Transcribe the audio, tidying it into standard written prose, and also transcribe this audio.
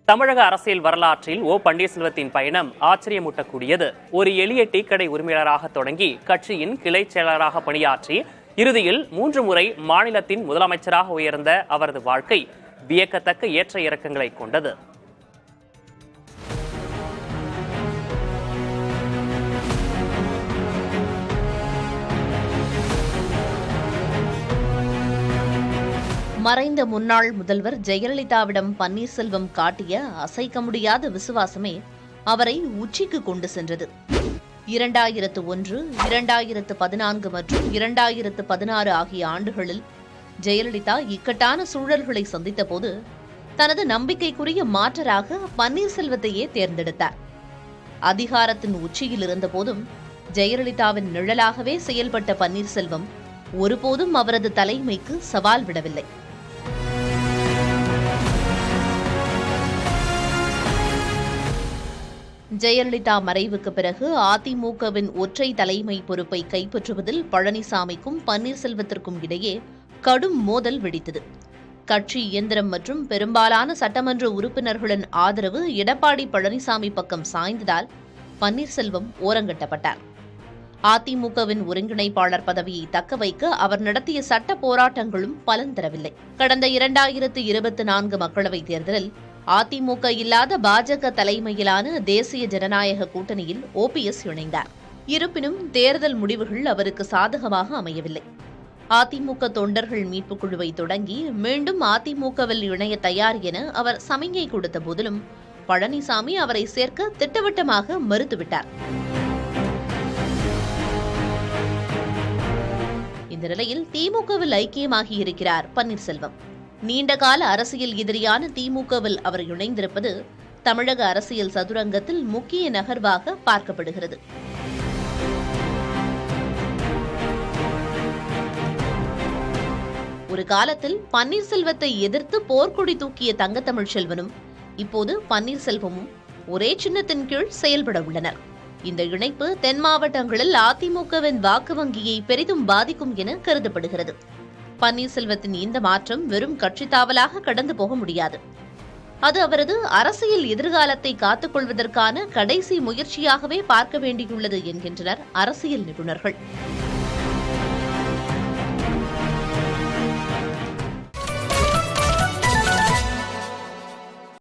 தமிழக அரசியல் வரலாற்றில் ஓ பன்னீர்செல்வத்தின் பயணம் ஆச்சரியமூட்டக்கூடியது. ஒரு எளிய டீக்கடை உரிமையாளராக தொடங்கி கட்சியின் கிளை செயலராக பணியாற்றி இறுதியில் 3 முறை மாநிலத்தின் முதலமைச்சராக உயர்ந்த அவரது வாழ்க்கை வியக்கத்தக்க ஏற்ற இறக்கங்களை கொண்டது. மறைந்த முன்னாள் முதல்வர் ஜெயலலிதாவிடம் பன்னீர்செல்வம் காட்டிய அசைக்க முடியாத விசுவாசமே அவரை உச்சிக்கு கொண்டு சென்றது. 2001, 2014 மற்றும் 2016 ஆகிய ஆண்டுகளில் ஜெயலலிதா இக்கட்டான சூழல்களை சந்தித்த போது தனது நம்பிக்கைக்குரிய மாற்றராக பன்னீர்செல்வத்தையே தேர்ந்தெடுத்தார். அதிகாரத்தின் உச்சியில் இருந்த போதும் ஜெயலலிதாவின் நிழலாகவே செயல்பட்ட பன்னீர்செல்வம் ஒருபோதும் அவரது தலைமைக்கு சவால் விடவில்லை. ஜெயலலிதா மறைவுக்கு பிறகு அதிமுகவின் ஒற்றை தலைமை பொறுப்பை கைப்பற்றுவதில் பழனிசாமிக்கும் பன்னீர்செல்வத்திற்கும் இடையே கடும் மோதல் வெடித்தது. கட்சி இயந்திரம் மற்றும் பெரும்பாலான சட்டமன்ற உறுப்பினர்களின் ஆதரவு எடப்பாடி பழனிசாமி பக்கம் சாய்ந்ததால் பன்னீர்செல்வம் ஓரங்கட்டப்பட்டார். அதிமுகவின் ஒருங்கிணைப்பாளர் பதவியை தக்கவைக்க அவர் நடத்திய சட்ட போராட்டங்களும் பலன் தரவில்லை. கடந்த 2024 மக்களவைத் தேர்தலில் அதிமுக இல்லாத பாஜக தலைமையிலான தேசிய ஜனநாயக கூட்டணியில் ஓபிஎஸ் இணைந்தார். இருப்பினும் தேர்தல் முடிவுகள் அவருக்கு சாதகமாக அமையவில்லை. அதிமுக தொண்டர்கள் மீட்புக் குழுவை தொடங்கி மீண்டும் அதிமுகவில் இணைய தயார் என அவர் சமிஞை கொடுத்த போதிலும் பழனிசாமி அவரை சேர்க்க திட்டவட்டமாக மறுத்துவிட்டார். இந்த நிலையில் திமுகவில் ஐக்கியமாகியிருக்கிறார் பன்னீர்செல்வம். நீண்டகால அரசியல் எதிரியான திமுகவில் அவர் இணைந்திருப்பது தமிழக அரசியல் சதுரங்கத்தில் முக்கிய நகர்வாக பார்க்கப்படுகிறது. ஒரு காலத்தில் பன்னீர்செல்வத்தை எதிர்த்து போர்க்கொடி தூக்கிய தங்கத்தமிழ்ச்செல்வனும் இப்போது பன்னீர்செல்வமும் ஒரே சின்னத்தின் கீழ் செயல்பட உள்ளனர். இந்த இணைப்பு தென் மாவட்டங்களில் அதிமுகவின் வாக்கு வங்கியை பெரிதும் பாதிக்கும் என கருதப்படுகிறது. பன்னீர்செல்வத்தின் இந்த மாற்றம் வெறும் கட்சி தாவலாக கடந்து போக முடியாது. அது அவரது அரசியல் எதிர்காலத்தை காத்துக் கொள்வதற்கான கடைசி முயற்சியாகவே பார்க்க வேண்டியுள்ளது என்கின்றனர் அரசியல் நிபுணர்கள்.